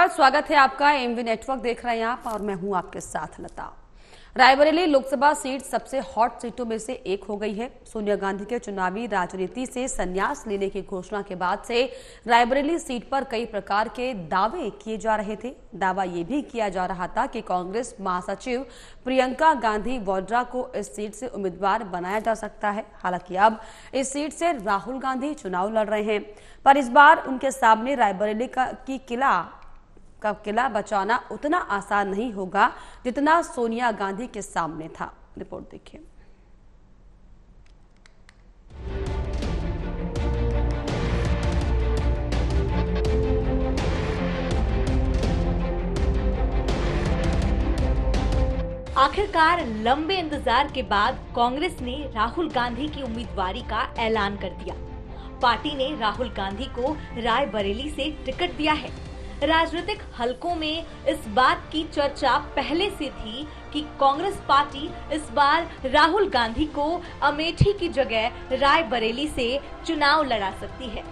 नमस्कार, स्वागत है आपका। एमवी नेटवर्क देख रहे हैं आप और मैं हूं आपके साथ लता। रायबरेली लोकसभा सीट सबसे हॉट सीटों में से एक हो गई है। सोनिया गांधी के चुनावी राजनीति से संन्यास लेने की घोषणा के बाद से रायबरेली सीट पर कई प्रकार के दावे किए जा रहे थे। दावा ये भी किया जा रहा था कि कांग्रेस महासचिव प्रियंका गांधी वाड्रा को इस सीट से उम्मीदवार बनाया जा सकता है। हालांकि अब इस सीट से राहुल गांधी चुनाव लड़ रहे हैं, पर इस बार उनके सामने रायबरेली की किला बचाना उतना आसान नहीं होगा जितना सोनिया गांधी के सामने था। रिपोर्ट देखिए। आखिरकार लंबे इंतजार के बाद कांग्रेस ने राहुल गांधी की उम्मीदवारी का ऐलान कर दिया। पार्टी ने राहुल गांधी को रायबरेली से टिकट दिया है। राजनीतिक हलकों में इस बात की चर्चा पहले से थी कि कांग्रेस पार्टी इस बार राहुल गांधी को अमेठी की जगह रायबरेली से चुनाव लड़ा सकती है।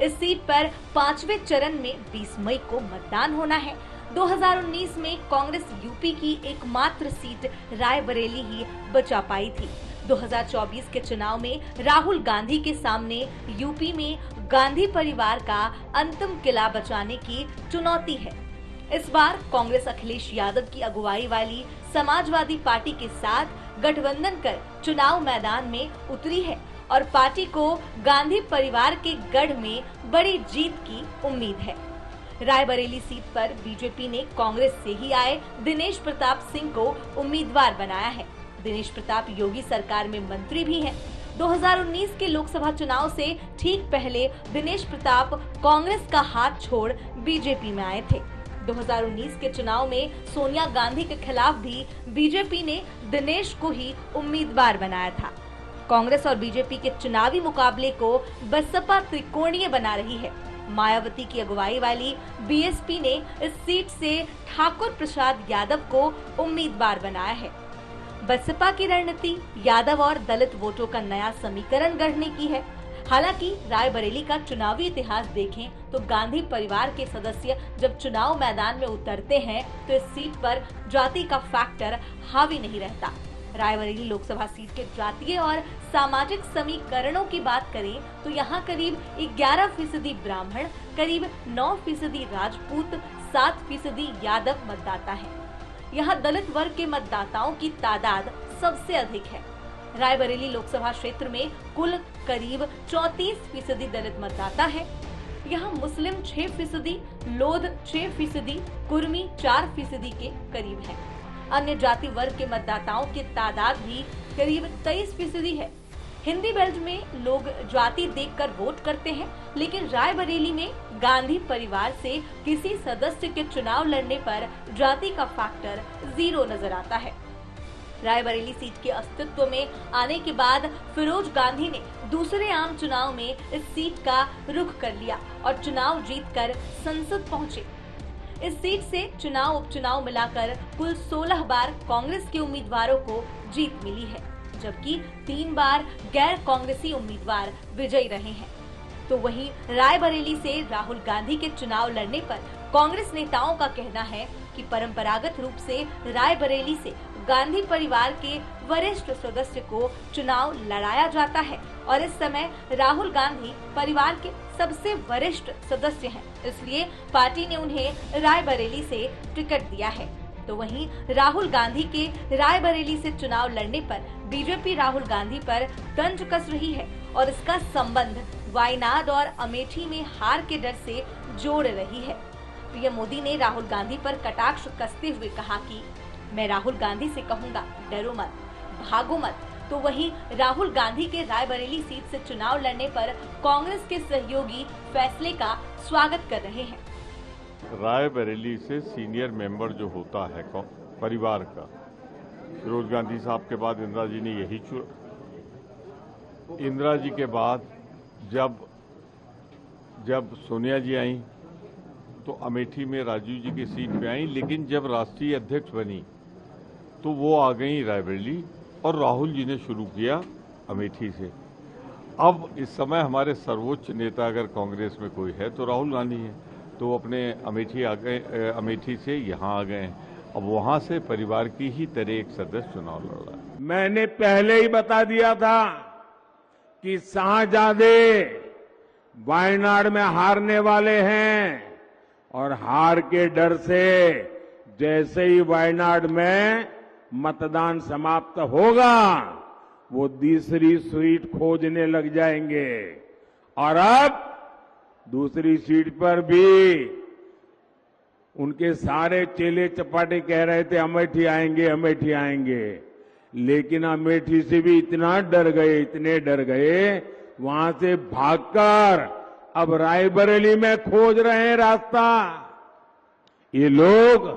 इस सीट पर 5वें चरण में 20 मई को मतदान होना है। 2019 में कांग्रेस यूपी की एकमात्र सीट रायबरेली ही बचा पाई थी। 2024 के चुनाव में राहुल गांधी के सामने यूपी में गांधी परिवार का अंतिम किला बचाने की चुनौती है। इस बार कांग्रेस अखिलेश यादव की अगुवाई वाली समाजवादी पार्टी के साथ गठबंधन कर चुनाव मैदान में उतरी है और पार्टी को गांधी परिवार के गढ़ में बड़ी जीत की उम्मीद है। रायबरेली सीट पर बीजेपी ने कांग्रेस से ही आए दिनेश प्रताप सिंह को उम्मीदवार बनाया है। दिनेश प्रताप योगी सरकार में मंत्री भी हैं। 2019 के लोकसभा चुनाव से ठीक पहले दिनेश प्रताप कांग्रेस का हाथ छोड़ बीजेपी में आए थे। 2019 के चुनाव में सोनिया गांधी के खिलाफ भी बीजेपी ने दिनेश को ही उम्मीदवार बनाया था। कांग्रेस और बीजेपी के चुनावी मुकाबले को बसपा त्रिकोणीय बना रही है। मायावती की अगुवाई वाली बीएसपी ने इस सीट से ठाकुर प्रसाद यादव को उम्मीदवार बनाया है। बसपा की रणनीति यादव और दलित वोटों का नया समीकरण गढ़ने की है। हालांकि रायबरेली का चुनावी इतिहास देखें तो गांधी परिवार के सदस्य जब चुनाव मैदान में उतरते हैं तो इस सीट पर जाति का फैक्टर हावी नहीं रहता। रायबरेली लोकसभा सीट के जातीय और सामाजिक समीकरणों की बात करें तो यहाँ करीब 11% ब्राह्मण, करीब 9% राजपूत, 7% यादव मतदाता है। यहाँ दलित वर्ग के मतदाताओं की तादाद सबसे अधिक है। रायबरेली लोकसभा क्षेत्र में कुल करीब 34% दलित मतदाता है। यहाँ मुस्लिम 6%, लोध 6%, कुर्मी 4% के करीब है। अन्य जाति वर्ग के मतदाताओं की तादाद भी करीब 23% है। हिंदी बेल्ट में लोग जाति देखकर वोट करते हैं, लेकिन रायबरेली में गांधी परिवार से किसी सदस्य के चुनाव लड़ने पर जाति का फैक्टर 0 नजर आता है। रायबरेली सीट के अस्तित्व में आने के बाद फिरोज गांधी ने दूसरे आम चुनाव में इस सीट का रुख कर लिया और चुनाव जीतकर संसद पहुंचे। इस सीट से चुनाव उपचुनाव मिलाकर कुल 16 बार कांग्रेस के उम्मीदवारों को जीत मिली है, जबकि 3 बार गैर कांग्रेसी उम्मीदवार विजयी रहे हैं। तो वहीं रायबरेली से राहुल गांधी के चुनाव लड़ने पर कांग्रेस नेताओं का कहना है कि परंपरागत रूप से रायबरेली से गांधी परिवार के वरिष्ठ सदस्य को चुनाव लड़ाया जाता है और इस समय राहुल गांधी परिवार के सबसे वरिष्ठ सदस्य हैं, इसलिए पार्टी ने उन्हें रायबरेली से टिकट दिया है। तो वहीं राहुल गांधी के रायबरेली से चुनाव लड़ने पर बीजेपी राहुल गांधी पर तंज कस रही है और इसका संबंध वायनाड और अमेठी में हार के डर से जोड़ रही है। पीएम मोदी ने राहुल गांधी पर कटाक्ष कसते हुए कहा कि मैं राहुल गांधी से कहूंगा, डरो मत, भागो मत। तो वहीं राहुल गांधी के रायबरेली सीट से चुनाव लड़ने पर कांग्रेस के सहयोगी फैसले का स्वागत कर रहे हैं। रायबरेली से सीनियर मेंबर जो होता है परिवार का, फिरोज गांधी साहब के बाद इंदिरा जी ने यही चुना। इंदिरा जी के बाद जब सोनिया जी आई तो अमेठी में राजीव जी की सीट पे आई, लेकिन जब राष्ट्रीय अध्यक्ष बनी तो वो आ गई रायबरेली और राहुल जी ने शुरू किया अमेठी से। अब इस समय हमारे सर्वोच्च नेता अगर कांग्रेस में कोई है तो राहुल गांधी है। तो अपने अमेठी आ गए, अमेठी से यहाँ आ गए। अब वहाँ से परिवार की ही तरह एक सदस्य चुनाव लड़ रहा है। मैंने पहले ही बता दिया था कि शाहजादे वायनाड में हारने वाले हैं और हार के डर से जैसे ही वायनाड में मतदान समाप्त होगा वो दूसरी सीट खोजने लग जाएंगे। और अब दूसरी सीट पर भी उनके सारे चेले चपाटे कह रहे थे अमेठी आएंगे, अमेठी आएंगे, लेकिन अमेठी से भी इतना डर गए, इतने डर गए, वहां से भागकर अब रायबरेली में खोज रहे हैं रास्ता। ये लोग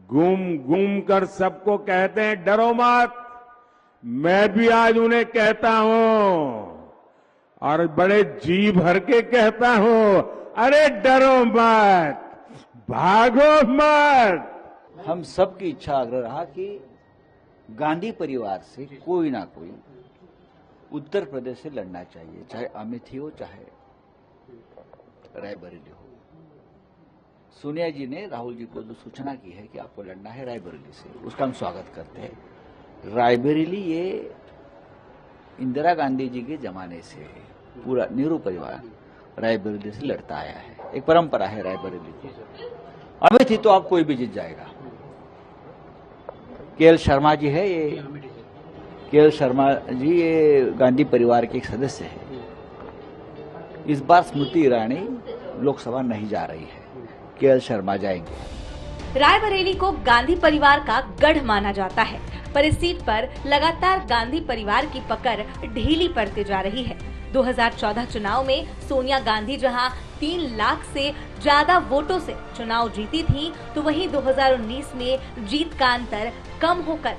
घूम घूम कर सबको कहते हैं डरो मत। मैं भी आज उन्हें कहता हूं और बड़े जी भर के कहता हूं, अरे डरो मत, भागो मत। हम सबकी इच्छा आग्रह रहा कि गांधी परिवार से कोई ना कोई उत्तर प्रदेश से लड़ना चाहिए, चाहे अमेठी हो चाहे रायबरेली हो। सोनिया जी ने राहुल जी को जो सूचना की है कि आपको लड़ना है रायबरेली से, उसका हम स्वागत करते हैं। रायबरेली ये इंदिरा गांधी जी के जमाने से पूरा नेहरू परिवार रायबरेली से लड़ता आया है, एक परंपरा है रायबरेली की। अमेठी तो आप कोई भी जीत जाएगा। केएल शर्मा जी है, ये केएल शर्मा जी ये गांधी परिवार के एक सदस्य है। इस बार स्मृति ईरानी लोकसभा नहीं जा रही है, केएल शर्मा जाएंगे। रायबरेली को गांधी परिवार का गढ़ माना जाता है, पर इस सीट पर लगातार गांधी परिवार की पकड़ ढीली पड़ती जा रही है। 2014 चुनाव में सोनिया गांधी जहां 3 लाख से ज्यादा वोटों से चुनाव जीती थी, तो वहीं 2019 में जीत का अंतर कम होकर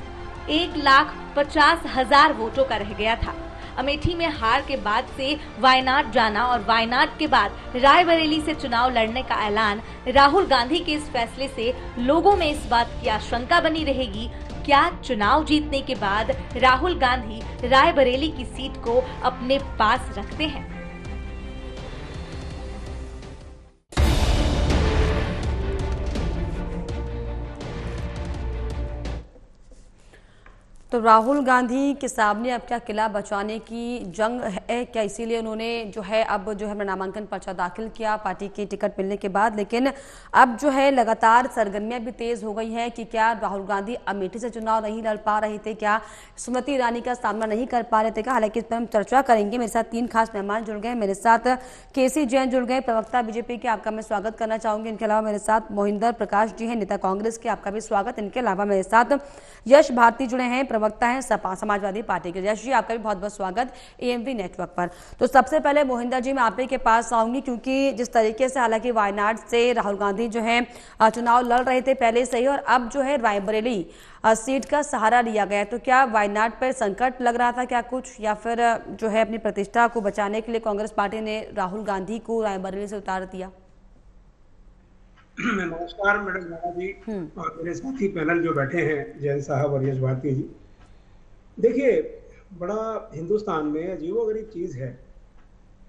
1,50,000 वोटों का रह गया था। अमेठी में हार के बाद से वायनाड जाना और वायनाड के बाद रायबरेली से चुनाव लड़ने का ऐलान राहुल गांधी के इस फैसले से लोगों में इस बात की आशंका बनी रहेगी, क्या चुनाव जीतने के बाद राहुल गांधी रायबरेली की सीट को अपने पास रखते हैं। तो राहुल गांधी के सामने अब क्या किला बचाने की जंग है क्या, इसीलिए उन्होंने जो है अब जो है नामांकन पर्चा दाखिल किया पार्टी की टिकट मिलने के बाद। लेकिन अब जो है लगातार सरगर्मियां भी तेज हो गई हैं कि क्या राहुल गांधी अमेठी से चुनाव नहीं लड़ पा रहे थे, क्या स्मृति ईरानी का सामना नहीं कर पा रहे थे क्या। हालांकि इस पर हम चर्चा करेंगे। मेरे साथ 3 खास मेहमान जुड़ गए। मेरे साथ केसी जैन जुड़ गए, प्रवक्ता बीजेपी के, आपका मैं स्वागत करना चाहूंगी। इनके अलावा मेरे साथ मोहिंदर प्रकाश जी हैं, नेता कांग्रेस के, आपका भी स्वागत। इनके अलावा मेरे साथ यश भारती जुड़े हैं, प्रवक्ता हैं सपा समाजवादी पार्टी के। यश जी, आपका भी बहुत बहुत स्वागत एएमवी नेटवर्क पर। तो सबसे पहले मोहिंदर जी, मैं आप ही के पास आऊंगी, क्योंकि जिस तरीके से हालांकि वायनाड से राहुल गांधी जो है चुनाव लड़ रहे थे पहले से ही, और अब जो है रायबरेली सीट का सहारा लिया गया, तो क्या वायनाड पर संकट लग रहा था क्या कुछ, या फिर जो है अपनी प्रतिष्ठा को बचाने के लिए कांग्रेस पार्टी ने राहुल गांधी को रायबरेली से उतार दिया? नमस्कार मैडम नाना जी और मेरे साथी पैनल जो बैठे हैं, जैन साहब और यश भारती जी। देखिए, बड़ा हिंदुस्तान में अजीबोगरीब चीज है,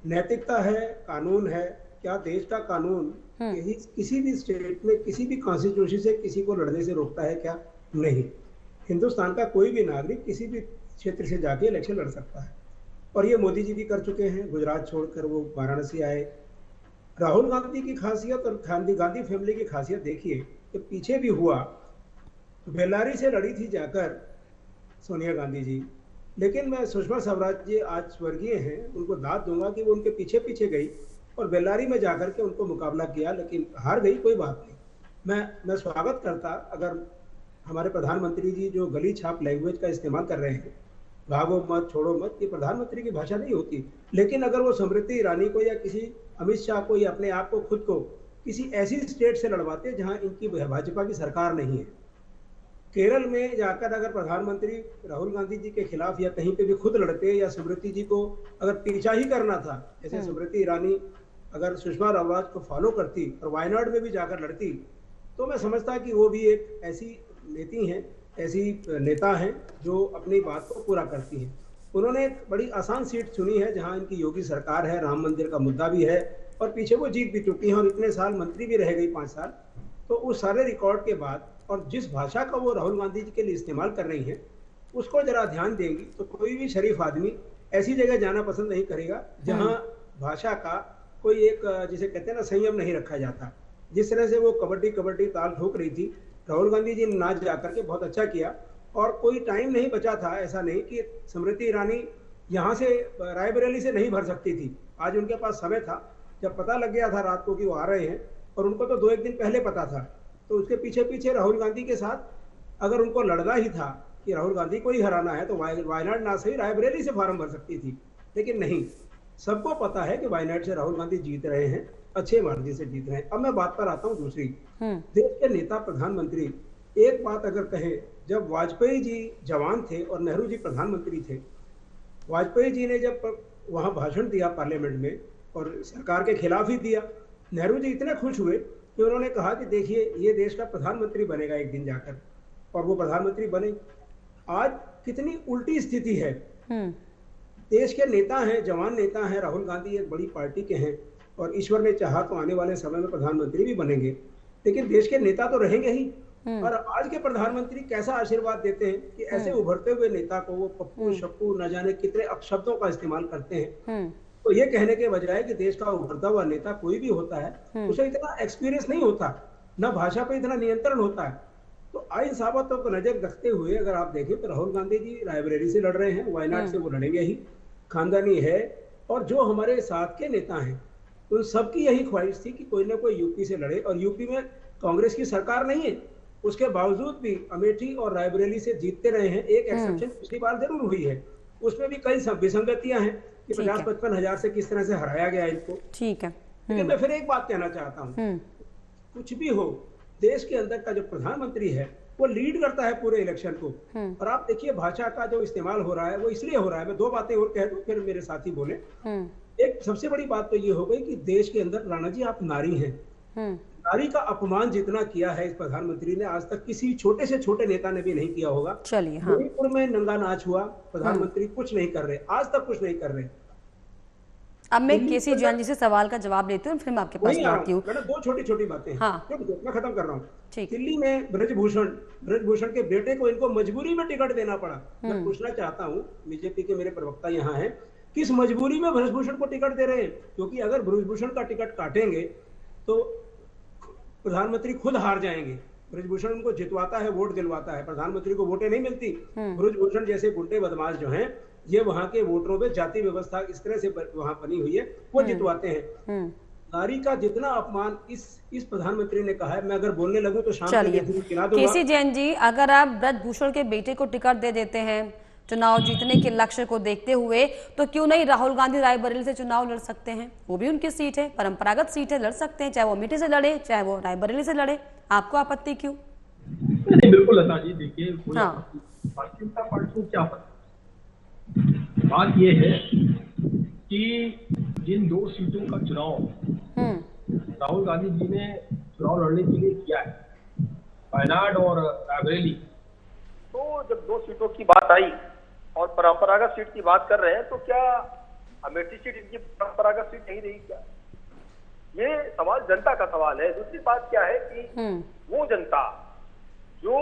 नैतिकता है, कानून है। क्या देश का कानून यही किसी भी स्टेट में किसी भी कॉन्स्टिट्यूशन से किसी को लड़ने से रोकता है क्या? नहीं। हिंदुस्तान का कोई भी नागरिक किसी भी क्षेत्र से जाके इलेक्शन लड़ सकता है, और ये मोदी जी भी कर चुके हैं। गुजरात छोड़कर वो वाराणसी आए। राहुल गांधी की खासियत और गांधी फैमिली की खासियत देखिए कि पीछे भी हुआ तो बेल्लारी से लड़ी थी जाकर सोनिया गांधी जी, लेकिन मैं सुषमा स्वराज जी आज स्वर्गीय हैं, उनको दाद दूंगा कि वो उनके पीछे पीछे गई और बेल्लारी में जाकर के उनको मुकाबला किया, लेकिन हार गई। कोई बात नहीं, मैं स्वागत करता अगर हमारे प्रधानमंत्री जी जो गली छाप लैंग्वेज का इस्तेमाल कर रहे हैं, भागो मत छोड़ो मत, ये प्रधानमंत्री की भाषा नहीं होती। लेकिन अगर वो स्मृति ईरानी को या किसी अमित शाह को या अपने आप को खुद को किसी ऐसी स्टेट से लड़वाते जहां इनकी भाजपा की सरकार नहीं है, केरल में जाकर अगर प्रधानमंत्री राहुल गांधी जी के खिलाफ या कहीं पे भी खुद लड़ते, या स्मृति जी को अगर पीछा ही करना था, जैसे स्मृति ईरानी अगर सुषमा स्वराज को फॉलो करती और वायनाड में भी जाकर लड़ती, तो मैं समझता कि वो भी एक ऐसी नेती हैं, ऐसी नेता हैं जो अपनी बात को पूरा करती हैं। उन्होंने एक बड़ी आसान सीट चुनी है जहां इनकी योगी सरकार है, राम मंदिर का मुद्दा भी है, और पीछे वो जीत भी चुकी हैं और इतने साल मंत्री भी रह गई 5 साल। तो उस सारे रिकॉर्ड के बाद और जिस भाषा का वो राहुल गांधी जी के लिए इस्तेमाल कर रही हैं, उसको जरा ध्यान देंगी तो कोई भी शरीफ आदमी ऐसी जगह जाना पसंद नहीं करेगा जहां भाषा का कोई एक, जिसे कहते हैं ना, संयम नहीं रखा जाता। जिस तरह से वो कबड्डी ताल ठोक रही थी, राहुल गांधी जी ने नाच जाकर के बहुत अच्छा किया और कोई टाइम नहीं बचा था। ऐसा नहीं कि स्मृति ईरानी यहाँ से रायबरेली से नहीं भर सकती थी, आज उनके पास समय था। जब पता लग गया था रात को कि वो आ रहे हैं, और उनको तो 2-1 दिन पहले पता था, तो उसके पीछे पीछे राहुल गांधी के साथ अगर उनको लड़ना ही था कि राहुल गांधी को ही हराना है तो वायनाड ना सही रायबरेली से फॉर्म भर सकती थी, लेकिन नहीं। सबको पता है कि वायनाड से राहुल गांधी जीत रहे हैं, अच्छे मार्जिन से जीत रहे हैं। अब मैं बात पर आता हूँ दूसरी। देश के नेता प्रधानमंत्री एक बात अगर कहे, जब वाजपेयी जी जवान थे और नेहरू जी प्रधानमंत्री थे, वाजपेयी जी ने जब वहां भाषण दिया पार्लियामेंट में और सरकार के खिलाफ ही दिया, नेहरू जी इतने खुश हुए कि उन्होंने कहा कि देखिए ये देश का प्रधानमंत्री बनेगा एक दिन जाकर, और वो प्रधानमंत्री बने। आज कितनी उल्टी स्थिति है। देश के नेता हैं, जवान नेता हैं, राहुल गांधी एक बड़ी पार्टी के हैं और ईश्वर ने चाहा तो आने वाले समय में प्रधानमंत्री भी बनेंगे, लेकिन देश के नेता तो रहेंगे ही। और आज के प्रधानमंत्री कैसा आशीर्वाद देते हैं कि ऐसे उभरते हुए नेता को वो पप्पू शप्पू न जाने कितने अपशब्दों का इस्तेमाल करते हैं। तो ये कहने के बजाय कि देश का उभरता हुआ नेता कोई भी होता है, उसे इतना एक्सपीरियंस नहीं होता, ना भाषा पे इतना नियंत्रण होता है। तो इन साबितों को नजर रखते हुए अगर आप देखें तो राहुल गांधी जी रायबरेली से लड़ रहे हैं, वायनाड से वो लड़ेंगे ही, खानदानी है। और जो हमारे साथ के नेता हैं उन सबकी यही ख्वाहिश थी कि कोई ना कोई यूपी से लड़े, और यूपी में कांग्रेस की सरकार नहीं है, उसके बावजूद भी अमेठी और रायबरेली से जीतते रहे हैं। एक एक्सेप्शन पिछली बार जरूर हुई है, उसमें भी कई विसंगतियां हैं कि 50-55 हजार से किस तरह से हराया गया इनको। ठीक है, लेकिन मैं फिर एक बात कहना चाहता हूँ, कुछ भी हो, देश के अंदर का जो प्रधानमंत्री है वो लीड करता है पूरे इलेक्शन को। और आप देखिए भाषा का जो इस्तेमाल हो रहा है वो इसलिए हो रहा है, मैं 2 बातें और कह दूं फिर मेरे साथी बोले। एक सबसे बड़ी बात तो ये हो गई कि देश के अंदर, राणा जी आप नारी हैं, नारी का अपमान जितना किया है इस प्रधानमंत्री ने आज तक किसी छोटे से छोटे नेता ने भी नहीं किया होगा। चलिए, मणिपुर में नंगा नाच हुआ, प्रधानमंत्री कुछ नहीं कर रहे, आज तक कुछ नहीं कर रहे। अब मैं केसी जैन जी से सवाल का जवाब लेती हूँ, फिर मैं आपके पास आती हूँ। 2 छोटी बातें, मैं खत्म कर रहा हूँ। दिल्ली में ब्रजभूषण के बेटे को इनको मजबूरी में टिकट देना पड़ा। मैं पूछना चाहता हूँ, बीजेपी के मेरे प्रवक्ता यहाँ हैं, किस मजबूरी में ब्रजभूषण को टिकट दे रहे हैं? क्योंकि अगर ब्रजभूषण का टिकट काटेंगे तो प्रधानमंत्री खुद हार जाएंगे। ब्रजभूषण उनको जितवाता है, वोट दिलवाता है, प्रधानमंत्री को वोटें नहीं मिलती। ब्रजभूषण जैसे गुंडे बदमाश जो हैं, ये वहां के वोटरों में जाति व्यवस्था इस तरह से वहां बनी हुई है, वो जितवाते हैं। नारी का जितना अपमान इस प्रधानमंत्री ने कहा है, मैं अगर बोलने लगूं तो शाम को खिला दूंगा। केसी जैन जी, अगर आप ब्रजभूषण के बेटे को टिकट दे देते हैं चुनाव जीतने के लक्ष्य को देखते हुए, तो क्यों नहीं राहुल गांधी रायबरेली से चुनाव लड़ सकते हैं? वो भी उनकी सीट है, परंपरागत सीट है, लड़ सकते हैं, चाहे वो अमेठी से लड़े चाहे वो रायबरेली से लड़े। आपको आपत्ति क्यों? नहीं, बिल्कुल लता जी, देखिए भारतीय जनता पार्टी को क्या पता। बात ये है कि जिन 2 सीटों का चुनाव राहुल गांधी जी ने चुनाव लड़ने के लिए किया है, वायनाड और रायबरेली, तो जब 2 सीटों की बात आई और परंपरागत सीट की बात कर रहे हैं, तो क्या अमेठी सीट इनकी परंपरागत सीट नहीं रही क्या? ये सवाल जनता का सवाल है। दूसरी बात क्या है कि वो जनता जो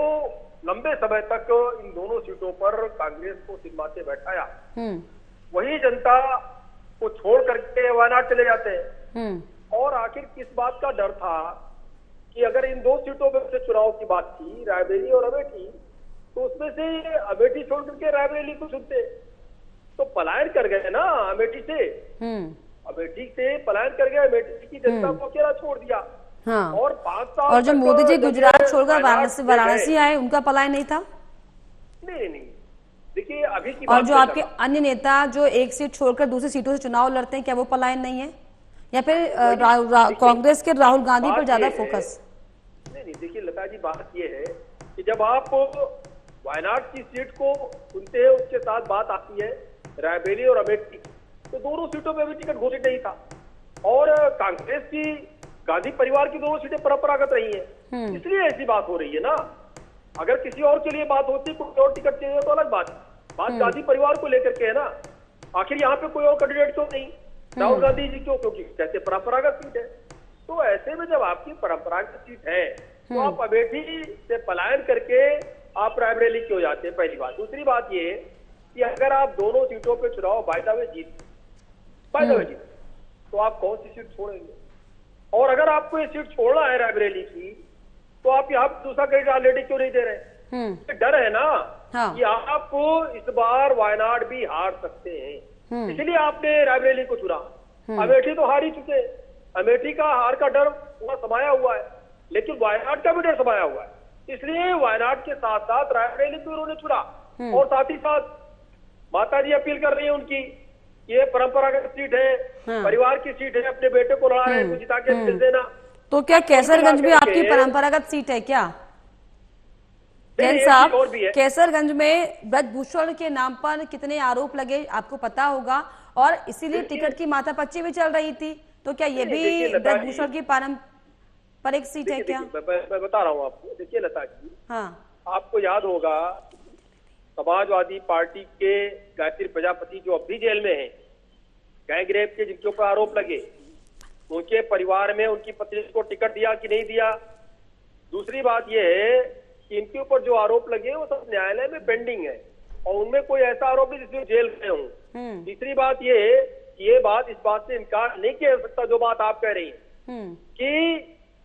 लंबे समय तक इन दोनों सीटों पर कांग्रेस को सिरमाते बैठाया, वही जनता को छोड़ करके वायनाड चले जाते हैं। और आखिर किस बात का डर था कि अगर इन 2 सीटों में से चुनाव की बात थी, रायबरेली और अमेठी, तो उसमें से अमेठी छोड़ करके रायबरेली को चुनते, तो पलायन कर गए ना अमेठी से। अमेठी से पलायन कर गए, अमेठी की जनता को अकेला छोड़ दिया। और 5 साल और जो मोदी जी गुजरात छोड़कर वाराणसी आए, उनका पलायन नहीं था? नहीं, देखिए अभी की और जो आपके अन्य नेता जो एक सीट छोड़कर दूसरी सीटों से चुनाव लड़ते हैं, क्या वो पलायन नहीं है? या फिर कांग्रेस के राहुल गांधी पर ज्यादा फोकस? नहीं, देखिए लता जी, बात ये है कि जब आप वायनाड की सीट को सुनते हैं, उसके साथ बात आती है रायबरेली और अमेठी, तो दोनों सीटों में भी टिकट घोषित नहीं था। और कांग्रेस की, गांधी परिवार की दोनों सीटें परंपरागत रही हैं, इसलिए ऐसी बात हो रही है ना। अगर किसी और के लिए बात होती, कोई और टिकट चाहिए तो अलग बात गांधी परिवार को लेकर के है ना। आखिर यहाँ पे कोई और कैंडिडेट क्यों नहीं? राहुल गांधी जी क्यों? क्योंकि कैसे परंपरागत सीट है। तो ऐसे में जब आपकी परंपरागत सीट है तो आप अमेठी से पलायन करके आप रायबरेली क्यों जाते हैं? पहली बात। दूसरी बात ये कि अगर आप दोनों सीटों पे चुनाव बाय द वे जीत तो आप कौन सी सीट छोड़ेंगे? और अगर आपको ये सीट छोड़ना है रायबरेली की तो आप यहाँ दूसरा कैंडिडेट ऑलरेडी क्यों नहीं दे रहे? डर है ना कि आप इस बार वायनाड भी हार सकते हैं, इसलिए आपने रायबरेली को चुना। अमेठी तो हार ही चुके, अमेठी का हार का डर वहां समाया हुआ है, लेकिन वायनाड का भी डर समाया हुआ है, इसलिए वायनाड के साथ साथ रायबरेली भी उन्होंने चुना। और साथ ही साथ माता जी अपील कर रही है उनकी, ये परंपरागत सीट है, परिवार की सीट है, अपने बेटे को लड़ा है तो जिता के भेज देना। तो क्या कैसरगंज भी आपकी परंपरागत सीट है क्या? जैन साहब, कैसरगंज में ब्रजभूषण के नाम पर कितने आरोप लगे आपको पता होगा, और इसीलिए टिकट की माथापच्ची भी चल रही थी, तो क्या ये भी ब्रजभूषण की पारंपरिक सीट है क्या? मैं बता रहा हूँ आपको। देखिए लता जी, आपको याद होगा समाजवादी पार्टी के गायत्री प्रजापति जो अब भी जेल में है, गैंग रेप के जिनके ऊपर आरोप लगे, उनके परिवार में उनकी पत्नी को टिकट दिया कि नहीं दिया? दूसरी बात यह है कि इनके ऊपर जो आरोप लगे वो सब न्यायालय में पेंडिंग है और उनमें कोई ऐसा आरोप नहीं जिसमें जेल गए हों। तीसरी बात यह है कि ये बात, इस बात से इनकार नहीं किया जा सकता जो बात आप कह रही हैं कि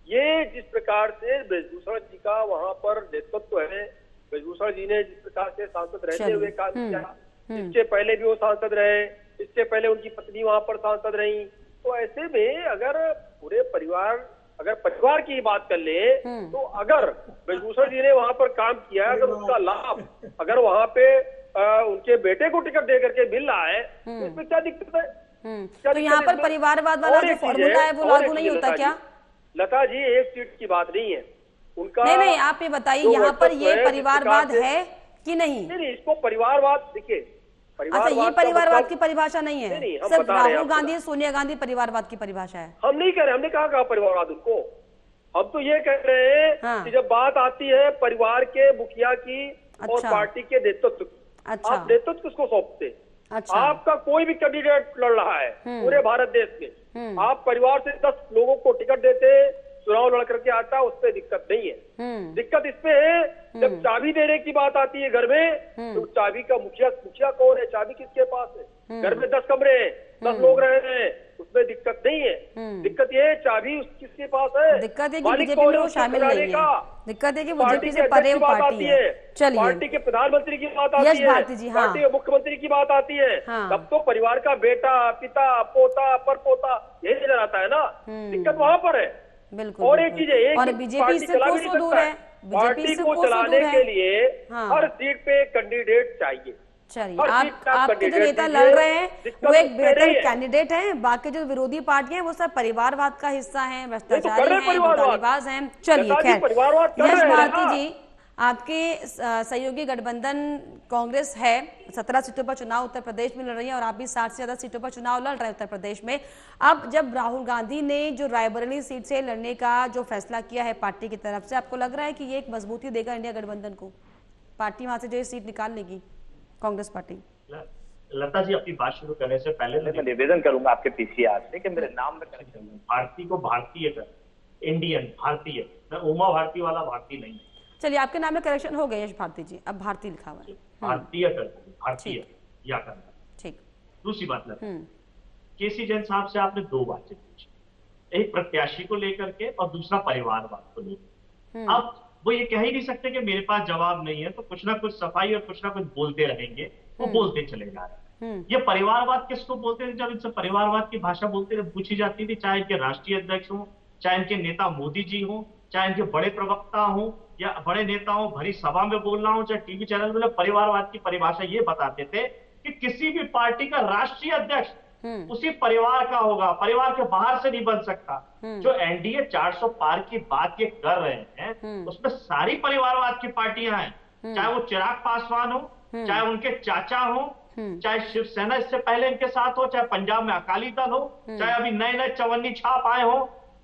ये जिस प्रकार से ब्रजभूषण जी का वहां पर नेतृत्व है, ब्रजभूषण जी ने जिस प्रकार से सांसद रहते हुए काम किया, इससे पहले भी वो सांसद रहे, इससे पहले उनकी पत्नी वहां पर सांसद रही, तो ऐसे में अगर पूरे परिवार, अगर परिवार की बात कर ले तो अगर ब्रजभूषण जी ने वहां पर काम किया, अगर उसका लाभ अगर वहां पे उनके बेटे को टिकट दे करके मिल रहा है तो इसमें क्या दिक्कत है? तो यहाँ पर परिवारवाद वाला जो फॉर्मूला है वो लागू नहीं होता क्या? लता जी, एक सीट की बात नहीं है उनका। नहीं, आप ये बताइए यहाँ पर ये परिवारवाद है कि नहीं? नहीं, इसको परिवारवाद, देखिए अच्छा, ये परिवारवाद की परिभाषा नहीं है, सिर्फ राहुल गांधी सोनिया गांधी परिवारवाद की परिभाषा है। हम नहीं कह रहे, हमने कहा परिवारवाद उनको, हम तो ये कह रहे हैं कि जब बात आती है परिवार के मुखिया की और पार्टी के नेतृत्व की, आप नेतृत्व किसको सौंपते? आपका कोई भी कैंडिडेट लड़ रहा है पूरे भारत देश में, आप परिवार से 10 लोगों को टिकट देते, चुनाव लड़ करके आता, उसपे दिक्कत नहीं है। दिक्कत इसपे है जब चाबी देने की बात आती है घर में, तो चाबी का मुखिया कौन है? चाबी किसके पास है? घर में 10 कमरे हैं, 10 लोग रह रहे हैं, उसमें दिक्कत नहीं है। दिक्कत ये है चाबी किसके पास है? दिक्कत है कि बीजेपी में वो शामिल नहीं है, दिक्कत है कि वो बीजेपी से परे पार्टी है। चलिए, पार्टी के प्रधानमंत्री की बात आती है, पार्टी के मुख्यमंत्री की बात आती है, तब तो परिवार का बेटा, पिता, पोता, परपोता यही नजर आता है ना। दिक्कत वहां पर है। बिल्कुल। और एक चीज है, और बीजेपी से कोसों दूर है, पार्टी को चलाने के लिए हर सीट पे कैंडिडेट चाहिए। चलिए, आपके जो नेता लड़ रहे हैं वो एक बेहतर कैंडिडेट है, बाकी जो विरोधी पार्टियां हैं वो सब परिवारवाद का हिस्सा है, भ्रष्टाचारी हैं, धोखाधड़ीबाज हैं। चलिए, खैर, यश भारती जी, आपके सहयोगी गठबंधन कांग्रेस है, 17 सीटों पर चुनाव उत्तर प्रदेश में लड़ रही है और आप भी 60 से ज्यादा सीटों पर चुनाव लड़ रहे हैं उत्तर प्रदेश में। अब जब राहुल गांधी ने जो रायबरेली सीट से लड़ने का जो फैसला किया है पार्टी की तरफ से, आपको लग रहा है कि ये एक मजबूती देगा इंडिया गठबंधन को, पार्टी वहां से जो सीट निकाल लेगी कांग्रेस पार्टी? लता जी, अपनी बात शुरू करने से पहले मैं निवेदन करूंगा आपके पीसीआर से कि मेरे नाम में करेक्शन, भारती को भारतीय कर, इंडियन भारतीय, मैं उमा भारती वाला भारती नहीं। चलिए, आपके नाम में करेक्शन हो गया यश भारती जी, अब भारती लिखा हुआ है, भारतीय कर, भारतीय या करना। ठीक। दूसरी बात लता, केसी जैन साहब से आपने 2 बातें पूछी, एक प्रत्याशी को लेकर के और दूसरा परिवारवाद को लेकर। अब वो ये कह ही नहीं सकते कि मेरे पास जवाब नहीं है, तो कुछ ना कुछ सफाई और कुछ ना कुछ बोलते रहेंगे, वो बोलते चले जा रहे हैं। ये परिवारवाद किसको बोलते थे? जब इनसे परिवारवाद की भाषा बोलते थे, पूछी जाती थी, चाहे इनके राष्ट्रीय अध्यक्ष हो, चाहे इनके नेता मोदी जी हो, चाहे इनके बड़े प्रवक्ता हो या बड़े नेता हो, भरी सभा में बोलना हो, चाहे टीवी चैनल में, परिवारवाद की परिभाषा ये बताते थे कि किसी भी पार्टी का राष्ट्रीय अध्यक्ष उसी परिवार का होगा, परिवार के बाहर से नहीं बन सकता। जो एनडीए 400 पार की बात ये कर रहे हैं, उसमें सारी परिवारवाद की पार्टियां हैं, चाहे वो चिराग पासवान हो, चाहे उनके चाचा हो, चाहे शिवसेना इससे पहले इनके साथ हो, चाहे पंजाब में अकाली दल हो, चाहे अभी नए नए चवन्नी छाप आए हो,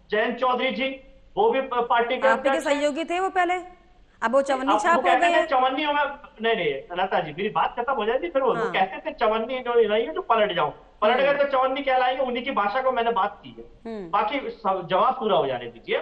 जयंत चौधरी जी, वो भी पार्टी के सहयोगी थे वो पहले, अब वो चवन्नी छाप हो गए। चवन्नी नहीं, लता जी मेरी बात खत्म हो जाएगी, फिर वो कहते थे चवन्नी जो रही है जो पलट जाओ, पलट गए तो चौन नहीं कहलाएंगे, उन्हीं की भाषा को मैंने बात की है। बाकी जवाब पूरा हो जाने दीजिए।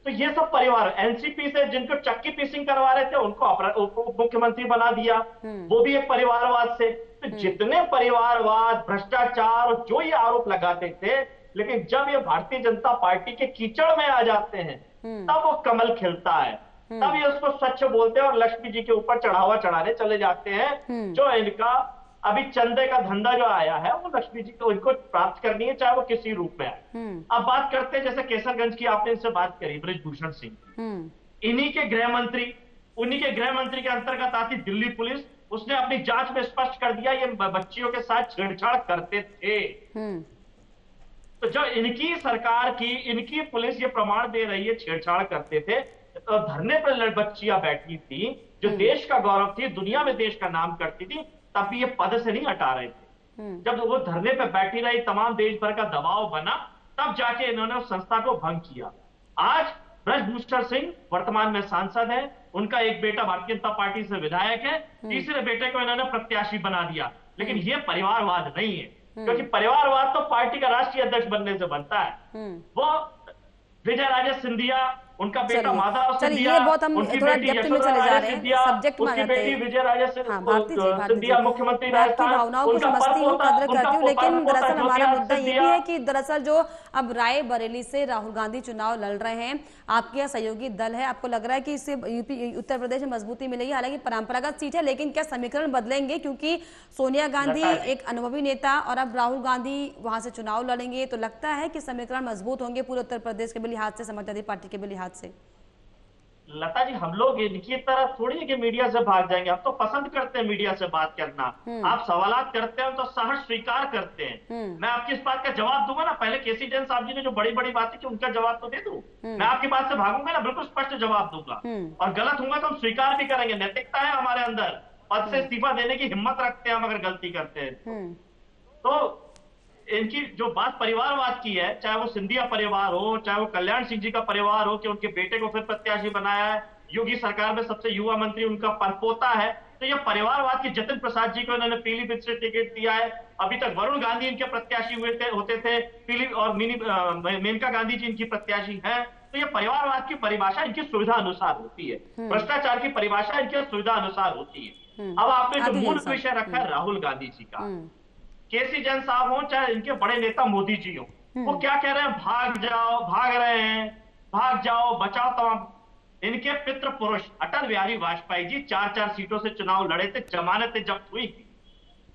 तो ये सब परिवार एनसीपी से जिनको चक्की पीसिंग करवा रहे थे उनको उप मुख्यमंत्री बना दिया, वो भी एक परिवारवाद से। तो जितने परिवारवाद, भ्रष्टाचार और जो ये आरोप लगाते थे, लेकिन जब ये भारतीय जनता पार्टी के कीचड़ में आ जाते हैं तब वो कमल खिलता है, तब ये उसको स्वच्छ बोलते हैं और लक्ष्मी जी के ऊपर चढ़ावा चढ़ाने चले जाते हैं। जो इनका अभी चंदे का धंधा जो आया है वो लक्ष्मी जी को इनको प्राप्त करनी है, चाहे वो किसी रूप में आए। अब बात करते हैं, जैसे केसरगंज की आपने इनसे बात करी, बृजभूषण सिंह, उन्हीं के गृह मंत्री के अंतर्गत आती दिल्ली पुलिस, उसने अपनी जांच में स्पष्ट कर दिया ये बच्चियों के साथ छेड़छाड़ करते थे। तो जब इनकी सरकार की, इनकी पुलिस ये प्रमाण दे रही है छेड़छाड़ करते थे, तो धरने पर बच्चियां बैठी थी जो देश का गौरव थी, दुनिया में देश का नाम करती थी, तब भी ये पद से नहीं हटा रहे थे। जब वो धरने पर बैठी रही, तमाम देश भर का दबाव बना, तब जाके इन्होंने उस संस्था को भंग किया। आज बृजभूषण सिंह वर्तमान में सांसद है, उनका एक बेटा भारतीय जनता पार्टी से विधायक है, तीसरे बेटे को इन्होंने प्रत्याशी बना दिया। लेकिन ये परिवारवाद नहीं है, क्योंकि परिवारवाद तो पार्टी का राष्ट्रीय अध्यक्ष बनने से बनता है। वो विजय राजे सिंधिया, उनका बेटा माधव सिंधिया, ये बहुत हम उनकी थोड़ा बेटी डेप्थ में चले जा रहे हैं, सब्जेक्ट में उसकी आ जाते बेटी हैं। विजय राजे सिंधिया मुख्यमंत्री मैं आपकी भावनाओं को समझती हूँ, कदर करती हूँ, लेकिन दरअसल हमारा मुद्दा ये भी है कि दरअसल जो अब रायबरेली से राहुल गांधी चुनाव लड़ रहे हैं, आपके यहाँ सहयोगी दल है, आपको लग रहा है कि इससे यूपी उत्तर प्रदेश में मजबूती मिलेगी? हालांकि परंपरागत सीट है, लेकिन क्या समीकरण बदलेंगे? क्योंकि सोनिया गांधी एक अनुभवी नेता और अब राहुल गांधी वहां से चुनाव लड़ेंगे, तो लगता है कि समीकरण मजबूत होंगे पूरे उत्तर प्रदेश के भी लिहाज से, समाजवादी पार्टी के भी लिहाज से? लता जी, हम लोग इनकी तरह थोड़ी है कि मीडिया से भाग जाएंगे। हम तो पसंद करते हैं मीडिया से बात करना। आप सवालात करते हैं तो सहर्ष स्वीकार करते हैं। मैं आपकी इस बात का जवाब दूंगा ना। पहले केसी जैन साहब जी ने जो बड़ी बड़ी बातें की, उनका जवाब तो दे दूं। मैं आपकी बात से भागूंगा ना, बिल्कुल स्पष्ट जवाब दूंगा, और गलत होगा तो हम स्वीकार भी करेंगे। नैतिकता है हमारे अंदर, पद से इस्तीफा देने की हिम्मत रखते हैं हम अगर गलती करते हैं तो। इनकी जो बात परिवारवाद की है, चाहे वो सिंधिया परिवार हो, चाहे वो कल्याण सिंह जी का परिवार हो कि उनके बेटे को फिर प्रत्याशी बनाया है, योगी सरकार में सबसे युवा मंत्री उनका परपोता है, तो ये परिवारवाद की जतिन प्रसाद जी को इन्होंने पीलीभीत से टिकट दिया है। अभी तक वरुण गांधी इनके प्रत्याशी होते थे, और मेनका गांधी जी इनकी प्रत्याशी है। तो ये परिवारवाद की परिभाषा इनकी सुविधा अनुसार होती है, भ्रष्टाचार की परिभाषा इनकी सुविधा अनुसार होती है। अब आपने जो मूल विषय रखा है राहुल गांधी जी का, केसी जैन साहब हो चाहे इनके बड़े नेता मोदी जी हो, वो क्या कह रहे हैं? भाग जाओ, भाग रहे हैं, भाग जाओ, बचाओ तमाम। इनके पितृ पुरुष अटल बिहारी वाजपेयी जी 4-4 सीटों से चुनाव लड़े थे, जमानतें जब्त हुई,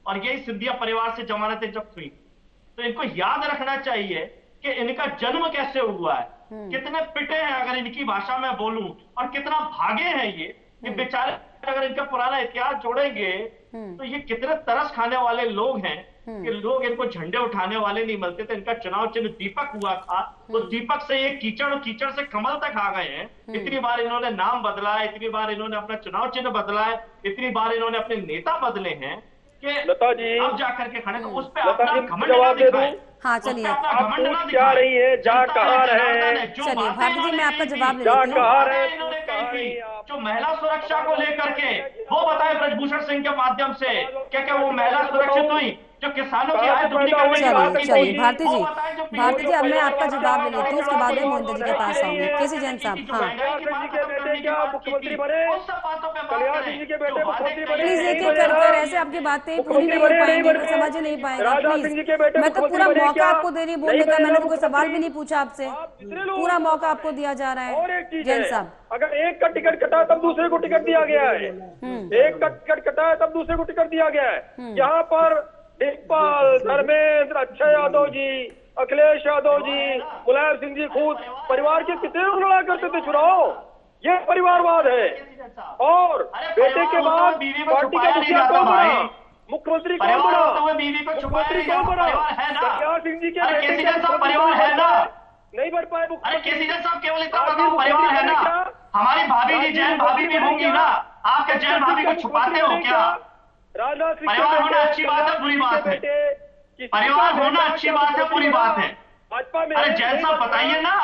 और यही सिंधिया परिवार से जमानतें जब्त हुई। तो इनको याद रखना चाहिए कि इनका जन्म कैसे हुआ है, कितने पिटे हैं अगर इनकी भाषा में बोलूं, और कितना भागे हैं ये बेचारे। अगर इनका पुराना इतिहास जोड़ेंगे तो ये कितने तरस खाने वाले लोग हैं कि लोग इनको झंडे उठाने वाले नहीं मिलते थे। इनका चुनाव चिन्ह दीपक हुआ था, तो दीपक से ये कीचड़, कीचड़ से कमल तक आ गए हैं। इतनी बार इन्होंने नाम बदला है, इतनी बार इन्होंने अपना चुनाव चिन्ह बदला है, इतनी बार इन्होंने अपने नेता बदले हैं कि लता जी अब जाकर के खड़े, तो उस पर अपना घमंड ना दिखाएं। हाँ चलिए, क्या रही है, जा कहाँ रहे? चलिए भारती जी, मैं आपका जवाब ले जा लेती हूँ। कहाँ रहे? इन्होंने कही थी जो महिला सुरक्षा को लेकर के, वो बताए बृजभूषण सिंह के माध्यम से क्या वो महिला सुरक्षित हुई? जो किसानों की आय दुगनी करने की बात की चलिए थी, भारती वो जी, बताएं जो भारती जी, अब मैं आपका जवाब ले लेती हूँ, उसके बाद में मोहिंदर जी के पास आऊंगी। केसी जैन साहब, हाँ मुख्यमंत्री बने, कल्याण सिंह जी के बेटे मुख्यमंत्री बने, प्लीज एक एक कर ऐसे आपकी बातें पूरी नहीं हो पाएंगी, समझ ही नहीं पाएगा। प्लीज, मैं तो पूरा मौका आपको दे रही बोलने का, मैंने तो कोई सवाल भी नहीं पूछा आपसे, पूरा मौका आपको दिया जा रहा है। जैन साहब, अगर एक का टिकट कटा तब दूसरे को टिकट दिया गया है, एक का टिकट कटा है तब दूसरे को टिकट दिया गया है। यहाँ पर देशपाल, धर्मेंद्र, अक्षय यादव जी, अखिलेश यादव जी, मुलायम सिंह जी खुद परिवार के कितने लोग लड़ा करते थे चुनाव। ये परिवारवाद है। और बेटे के बाद पार्टी का मुखिया कौन बना, मुख्यमंत्री कौन बना, मुख्यमंत्री कौन बना? कल्याण सिंह जी के बेटे का परिवार है ना, नहीं बढ़ पाए। अरे केसी जैन साहब, केवल इतना परिवार है ना, हमारी भाभी जी जैन भाभी भी होंगी ना, आपके जैन भाभी को छुपाते हो क्या? राजनाथ सिंह परिवार होना अच्छी बात है, बुरी बात है? परिवार होना अच्छी बात है, बुरी बात है? भाजपा में अरे जैन साहब बताइए ना,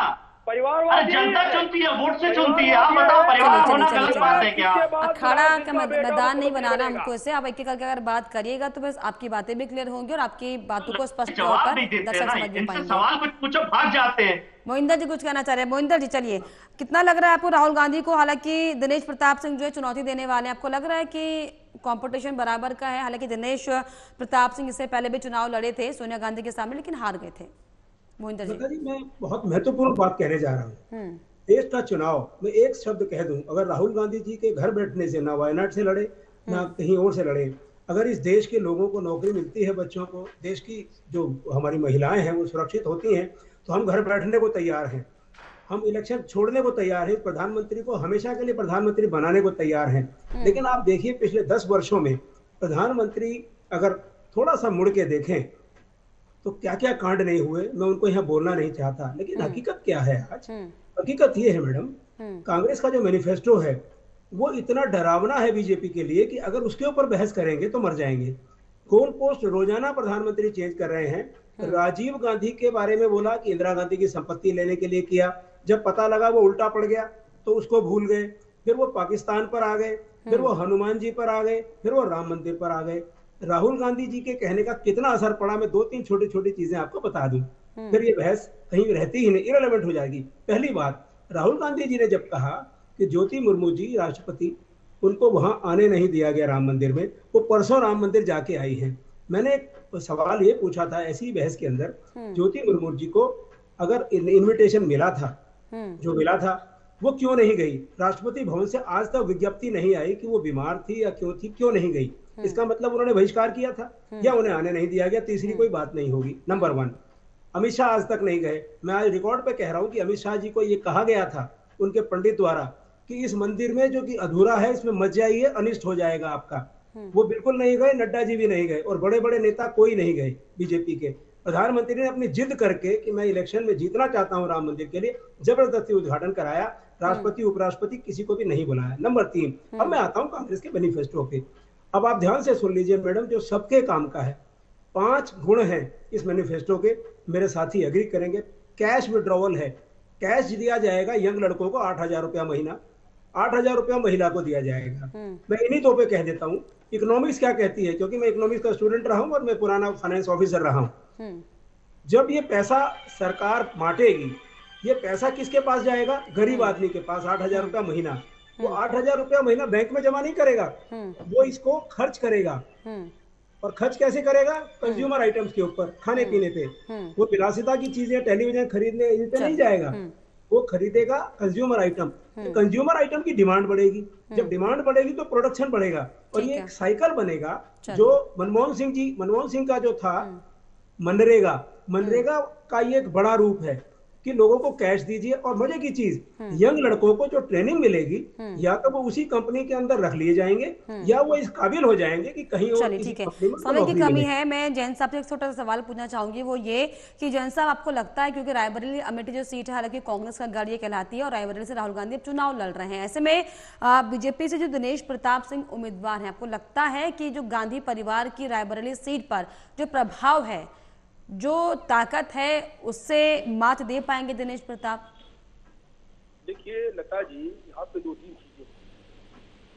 परिवारवादी जनता चुनती है, वोट से चुनती है। आप बताओ, परिवार होना गलत बात है क्या? अखाड़ा का मैदान नहीं बनाना हमको इससे। आप एक एक करके अगर बात करिएगा तो बस आपकी बातें भी क्लियर होंगी और आपकी बातों को स्पष्ट तौर जवाब पर नहीं देते दर्शक ना, समझ भी इनसे पाएंगे। सवाल कुछ पूछो, भाग जाते हैं। मोहिंदर जी कुछ कहना चाह रहे हैं। मोहिंदर जी चलिए, कितना लग रहा है आपको राहुल गांधी को, हालांकि दिनेश प्रताप सिंह जो है चुनौती देने वाले हैं, आपको लग रहा है कि कंपटीशन बराबर का है? हालांकि दिनेश प्रताप सिंह इससे पहले भी चुनाव लड़े थे सोनिया गांधी के सामने, लेकिन हार गए थे। मोहिंदर जी, मैं बहुत महत्वपूर्ण बात कहने जा रहा हूँ। देश का चुनाव, मैं एक शब्द कह दूं, अगर राहुल गांधी जी के घर बैठने से, ना वायनाड से लड़े ना कहीं और से लड़े, अगर इस देश के लोगों को नौकरी मिलती है, बच्चों को, देश की जो हमारी महिलाएं हैं वो सुरक्षित होती हैं, तो हम घर बैठने को तैयार हैं, हम इलेक्शन छोड़ने को तैयार हैं, प्रधानमंत्री को हमेशा के लिए प्रधानमंत्री बनाने को तैयार हैं। लेकिन आप देखिए पिछले 10 वर्षों में प्रधानमंत्री अगर थोड़ा सा मुड़ के देखें तो क्या क्या कांड नहीं हुए। मैं उनको यहाँ बोलना नहीं चाहता, लेकिन हकीकत क्या है आज? हकीकत ये है मैडम, कांग्रेस का जो मैनिफेस्टो है वो इतना डरावना है बीजेपी के लिए कि अगर उसके ऊपर बहस करेंगे तो मर जाएंगे। गोल पोस्ट रोजाना प्रधानमंत्री चेंज कर रहे हैं। राजीव गांधी के बारे में बोला कि इंदिरा गांधी की संपत्ति लेने के लिए किया, जब पता लगा वो उल्टा पड़ गया तो उसको भूल गए। फिर वो पाकिस्तान पर आ गए, फिर वो हनुमान जी पर आ गए, फिर वो राम मंदिर पर आ गए। राहुल गांधी जी के कहने का कितना असर पड़ा, मैं 2-3 छोटी छोटी चीजें आपको बता दूं, फिर ये बहस कहीं रहती ही नहीं, इररिलेवेंट हो जाएगी। पहली बात, राहुल गांधी जी ने जब कहा कि ज्योति मुर्मू जी राष्ट्रपति, उनको वहां आने नहीं दिया गया राम मंदिर में, वो परसों राम मंदिर जाके आई हैं। मैंने एक सवाल ये पूछा था ऐसी बहस के अंदर, ज्योति मुर्मू जी को अगर इनविटेशन मिला था, जो मिला था, वो क्यों नहीं गई? राष्ट्रपति भवन से आज तक विज्ञप्ति नहीं आई कि वो बीमार थी या क्यों थी, क्यों नहीं गई? इसका मतलब उन्होंने बहिष्कार किया था या उन्हें आने नहीं दिया गया? तीसरी कोई बात नहीं होगी। नंबर 1, अमित शाह आज तक नहीं गए। मैं आज रिकॉर्ड पे कह रहा हूं कि अमित शाह जी को ये कहा गया था उनके पंडित द्वारा कि इस मंदिर में जो कि अधूरा है इसमें मत जाइए, अनिष्ट हो जाएगा आपका। वो बिल्कुल नहीं गए, नड्डा जी भी नहीं गए और बड़े बड़े नेता कोई नहीं गए बीजेपी के। प्रधानमंत्री ने अपनी जिद करके कि मैं इलेक्शन में जीतना चाहता हूं राम मंदिर के लिए, जबरदस्ती उद्घाटन कराया। राष्ट्रपति उपराष्ट्रपति किसी को भी नहीं बुलाया। नंबर 3, अब मैं आता हूं कांग्रेस के मैनिफेस्टो पे। अब आप ध्यान से सुन लीजिए मैडम, जो सबके काम का है। 5 गुण हैं इस मैनिफेस्टो के, मेरे साथी एग्री करेंगे। कैश विड्रॉवल है, कैश दिया जाएगा यंग लड़कों को 8,000 रुपया महीना, 8,000 रुपया महिला को दिया जाएगा। मैं इन्हीं दो पे कह देता हूँ। इकोनॉमिक्स क्या कहती है, क्योंकि मैं इकोनॉमिक्स का स्टूडेंट रहा हूँ और मैं पुराना फाइनेंस ऑफिसर रहा हूँ। जब ये पैसा सरकार बांटेगी, ये पैसा किसके पास जाएगा? गरीब आदमी के पास। 8,000 रुपया महीना, वो 8,000 रुपया महीना बैंक में जमा नहीं करेगा, वो इसको खर्च करेगा। और खर्च कैसे करेगा? कंज्यूमर आइटम्स के ऊपर, खाने पीने पे। वो विलासिता की चीजें, टेलीविजन खरीदने, इन पे नहीं जाएगा, वो खरीदेगा कंज्यूमर आइटम। कंज्यूमर आइटम की डिमांड बढ़ेगी, जब डिमांड बढ़ेगी तो प्रोडक्शन बढ़ेगा और ये एक साइकिल बनेगा। जो मनमोहन सिंह का जो था मनरेगा का ये एक बड़ा रूप है कि लोगों को कैश दीजिए। और मजे की चीज, यंग लड़कों को जो ट्रेनिंग मिलेगी, या तो वो उसी कंपनी के अंदर रख लिए जाएंगे या वो इस काबिल हो जाएंगे कि कहीं और किसी कंपनी में समय की कमी है। मैं जैन साहब से एक छोटा सा सवाल पूछना चाहूंगी, वो ये कि जैन साहब, आपको लगता है, क्योंकि रायबरेली अमेठी जो सीट है हालांकि कांग्रेस का गढ़ ये कहलाती है और रायबरेली से राहुल गांधी अब चुनाव लड़ रहे हैं, ऐसे में बीजेपी से जो दिनेश प्रताप सिंह उम्मीदवार है, आपको लगता है कि जो गांधी परिवार की रायबरेली सीट पर जो प्रभाव है, जो ताकत है, उससे मात दे पाएंगे दिनेश प्रताप? देखिए लता जी, यहाँ पे 2-3 चीजें।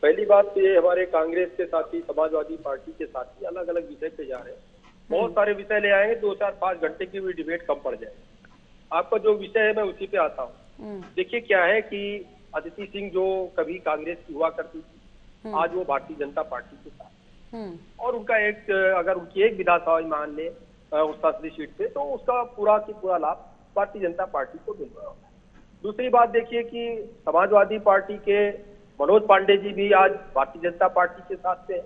पहली बात तो ये, हमारे कांग्रेस के साथी, समाजवादी पार्टी के साथी अलग अलग विषय पे जा रहे हैं। बहुत सारे विषय ले आएंगे, 2-4-5 घंटे की भी डिबेट कम पड़ जाएगी। आपका जो विषय है मैं उसी पे आता हूँ। देखिए क्या है कि अदिति सिंह जो कभी कांग्रेस की हुआ करती थी, आज वो भारतीय जनता पार्टी के साथ, और उनका एक, अगर उनकी एक विधानसभा मान ले उस संसदीय सीट पे, तो उसका पूरा की पूरा लाभ भारतीय जनता पार्टी को मिल रहा है। दूसरी बात देखिए कि समाजवादी पार्टी के मनोज पांडे जी भी आज भारतीय जनता पार्टी के साथ थे,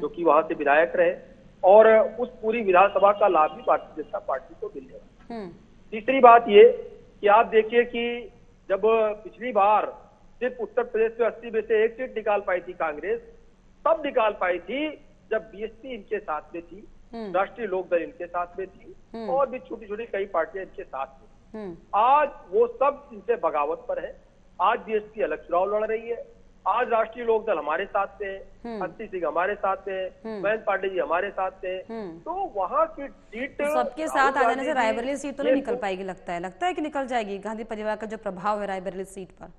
जो कि वहां से विधायक रहे, और उस पूरी विधानसभा का लाभ भी भारतीय जनता पार्टी को मिल रहा है। तीसरी बात ये कि आप देखिए कि जब पिछली बार सिर्फ उत्तर प्रदेश में 80 में से 1 सीट निकाल पाई थी कांग्रेस, तब निकाल पाई थी जब बीएसपी इनके साथ में थी, राष्ट्रीय लोकदल इनके साथ में थी, और भी छोटी छोटी कई पार्टियां इनके साथ में। आज वो सब इनसे बगावत पर है। आज बीएसपी अलग चुनाव लड़ रही है, आज राष्ट्रीय लोकदल हमारे साथ थे, हंसी सिंह हमारे साथ थे, महेंद्र पांडे जी हमारे साथ थे, तो वहाँ की सीट सबके साथ आ जाने से रायबरेली सीट तो नहीं निकल पाएगी, लगता है कि निकल जाएगी गांधी परिवार का जो प्रभाव है रायबरेली सीट पर?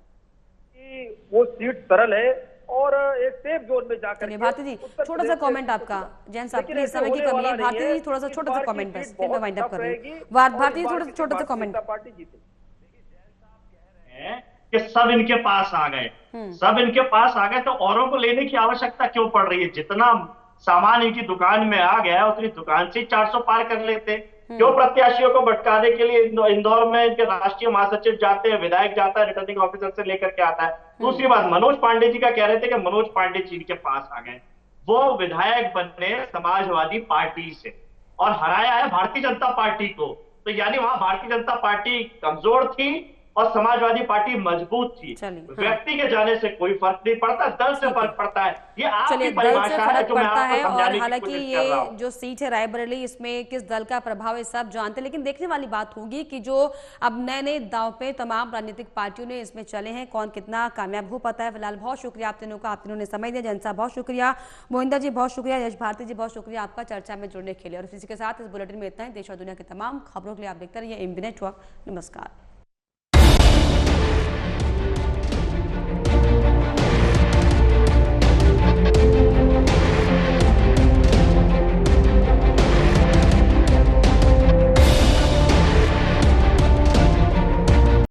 वो सीट सरल है और एक सेफ जोन में जाकर। भारती जी छोटा सा कमेंट आपका, जैन साहब प्लीज, समय की कमी है, भारती जी थोड़ा सा छोटा सा कमेंट बस, फिर मैं वाइंड अप करूंगी। भारती जी थोड़ा छोटा सा कमेंट। पार्टी जीते कि सब इनके पास आ गए, सब इनके पास आ गए, तो औरों को लेने की आवश्यकता क्यों पड़ रही है? जितना सामान इनकी दुकान में आ गया उतनी दुकान से 400 पार कर लेते। क्यों प्रत्याशियों को भटकाने के लिए इंदौर में इनके राष्ट्रीय महासचिव जाते हैं, विधायक जाता है, रिटर्निंग ऑफिसर से लेकर के आता है। दूसरी बात, मनोज पांडे जी का कह रहे थे कि मनोज पांडे जी इनके पास आ गए, वो विधायक बने समाजवादी पार्टी से और हराया है भारतीय जनता पार्टी को, तो यानी वहां भारतीय जनता पार्टी कमजोर थी और समाजवादी पार्टी मजबूत थी। व्यक्ति के जाने से कोई फर्क नहीं पड़ता, दल से फर्क पड़ता है। ये आपकी परिभाषा है जो मैं आपको समझाने की हालांकि कोशिश कर रहा हूं। ये जो सीट है रायबरेली, इसमें किस दल का प्रभाव है सब जानते हैं, लेकिन देखने वाली बात होगी कि जो अब नए नए दांव पे तमाम राजनीतिक पार्टियों ने इसमें चले हैं, कौन कितना कामयाब हो पाता है। फिलहाल बहुत शुक्रिया आप तीनों का, आप तीनों ने समय दिया। जैन साहब बहुत शुक्रिया, मोहिंदर जी बहुत शुक्रिया, यश भारती जी बहुत शुक्रिया आपका चर्चा में जुड़ने के लिए। और इसी के साथ इस बुलेटिन में इतना ही। देश और दुनिया की तमाम खबरों के लिए आप देखते रहिए एमबी नेटवर्क। नमस्कार।